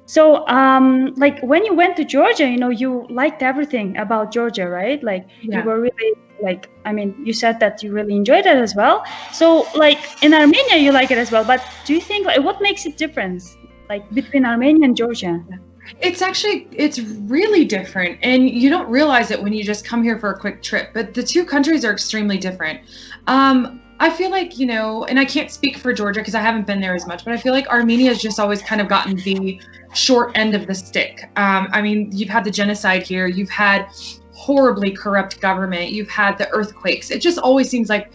So, like when you went to Georgia, you liked everything about Georgia, right? Like you Yeah. were really like, I mean, you said that you really enjoyed it as well. So, like in Armenia, you like it as well. But do you think like what makes it difference, like between Armenia and Georgia? It's really different, and you don't realize it when you just come here for a quick trip, but the two countries are extremely different. I feel like, and I can't speak for Georgia because I haven't been there as much, but I feel like Armenia has just always kind of gotten the short end of the stick. I mean, you've had the genocide here, you've had horribly corrupt government, you've had the earthquakes. It just always seems like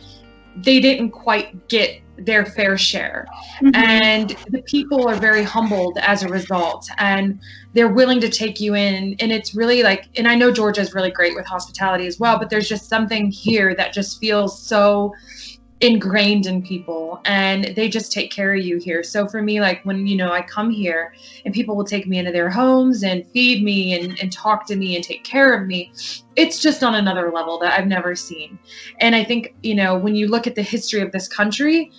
they didn't quite get their fair share. Mm-hmm. And the people are very humbled as a result, and they're willing to take you in. And it's really like, and I know Georgia is really great with hospitality as well, but there's just something here that just feels so ingrained in people, and they just take care of you here. So for me, like when I come here and people will take me into their homes and feed me and talk to me and take care of me, it's just on another level that I've never seen. And I think when you look at the history of this country,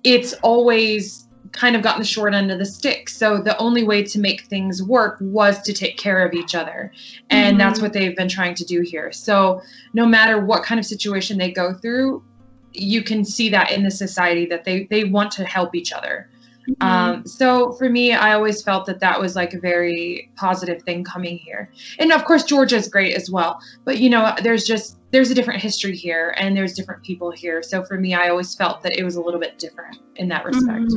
it's always kind of gotten the short end of the stick. So the only way to make things work was to take care of each other, and that's what they've been trying to do here. So no matter what kind of situation they go through, you can see that in the society that they want to help each other. So for me, I always felt that was like a very positive thing coming here. And of course, Georgia is great as well. But there's a different history here, and there's different people here. So for me, I always felt that it was a little bit different in that respect.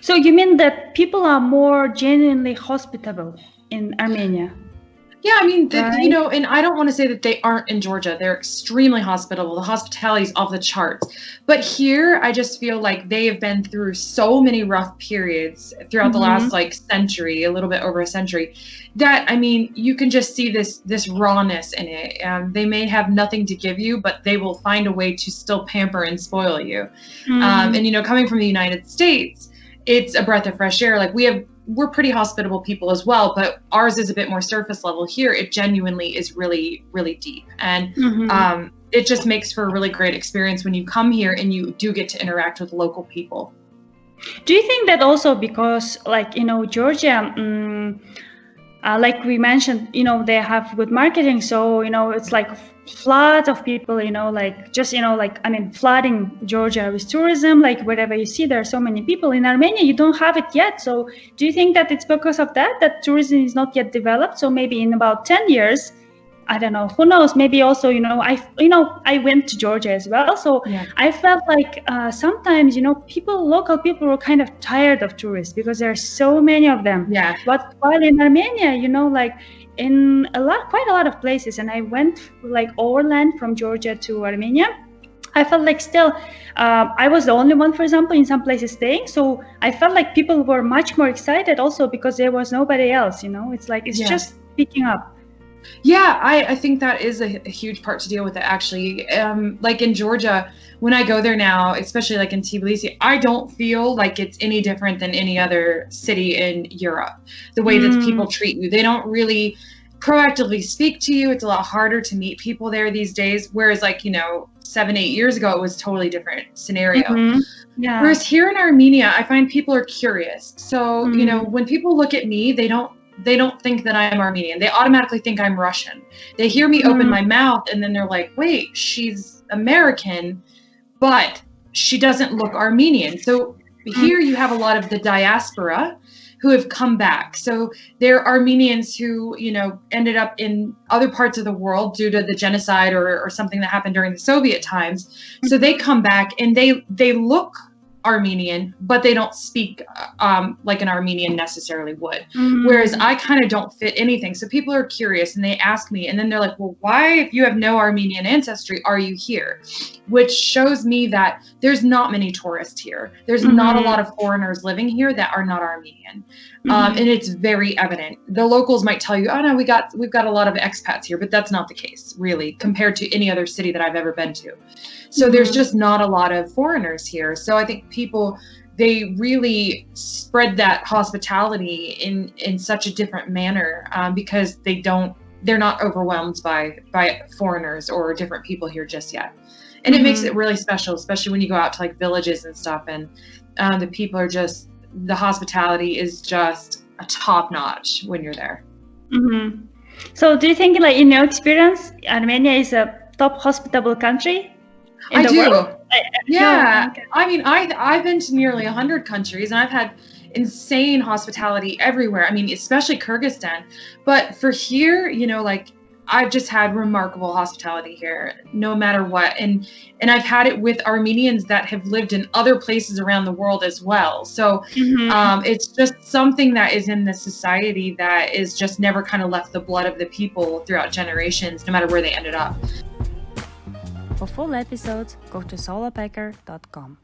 So you mean that people are more genuinely hospitable in Armenia? Yeah, I mean, and I don't want to say that they aren't in Georgia. They're extremely hospitable. The hospitality is off the charts. But here, I just feel like they have been through so many rough periods throughout the last century, a little bit over a century, that, I mean, you can just see this rawness in it. They may have nothing to give you, but they will find a way to still pamper and spoil you. And, coming from the United States, it's a breath of fresh air. Like we're pretty hospitable people as well, but ours is a bit more surface level. Here, it genuinely is really, really deep. And it just makes for a really great experience when you come here and you do get to interact with local people. Do you think that also because, like, Georgia, like we mentioned, they have good marketing. So, it's like flood of people, like just, like, I mean, flooding Georgia with tourism, like wherever you see, there are so many people. In Armenia, you don't have it yet. So do you think that it's because of that tourism is not yet developed? So maybe in about 10 years, I don't know, who knows, maybe also, I went to Georgia as well. So yeah. I felt like sometimes, local people were kind of tired of tourists because there are so many of them. Yeah. But while in Armenia, like in quite a lot of places, and I went like overland from Georgia to Armenia, I felt like still I was the only one, for example, in some places staying. So I felt like people were much more excited also because there was nobody else, it's like it's just picking up. Yeah, I think that is a huge part to deal with it, actually. Like in Georgia, when I go there now, especially like in Tbilisi, I don't feel like it's any different than any other city in Europe. The way that people treat you, they don't really proactively speak to you. It's a lot harder to meet people there these days. Whereas like, 7-8 years ago, it was a totally different scenario. Yeah. Whereas here in Armenia, I find people are curious. So, when people look at me, they don't think that I'm Armenian. They automatically think I'm Russian. They hear me open my mouth and then they're like, wait, she's American, but she doesn't look Armenian. So here you have a lot of the diaspora who have come back. So they're Armenians who, ended up in other parts of the world due to the genocide or something that happened during the Soviet times. So they come back and they look Armenian, but they don't speak like an Armenian necessarily would. Whereas I kind of don't fit anything. So people are curious and they ask me, and then they're like, well, why, if you have no Armenian ancestry, are you here? Which shows me that there's not many tourists here. There's not a lot of foreigners living here that are not Armenian. And it's very evident. The locals might tell you, oh no, we've got a lot of expats here, but that's not the case really compared to any other city that I've ever been to. So there's just not a lot of foreigners here. So I think people, they really spread that hospitality in such a different manner because they're not overwhelmed by foreigners or different people here just yet. And it makes it really special, especially when you go out to like villages and stuff, and the people are just, the hospitality is just top notch when you're there. Mm-hmm. So do you think, like, in your experience, Armenia is a top hospitable country in the world? Yeah. Okay. I mean, I've been to nearly 100 countries, and I've had insane hospitality everywhere. I mean, especially Kyrgyzstan. But for here, you know, like, I've just had remarkable hospitality here, no matter what. And I've had it with Armenians that have lived in other places around the world as well. So it's just something that is in the society that is just never kind of left the blood of the people throughout generations, no matter where they ended up. For full episodes, go to solopacker.com.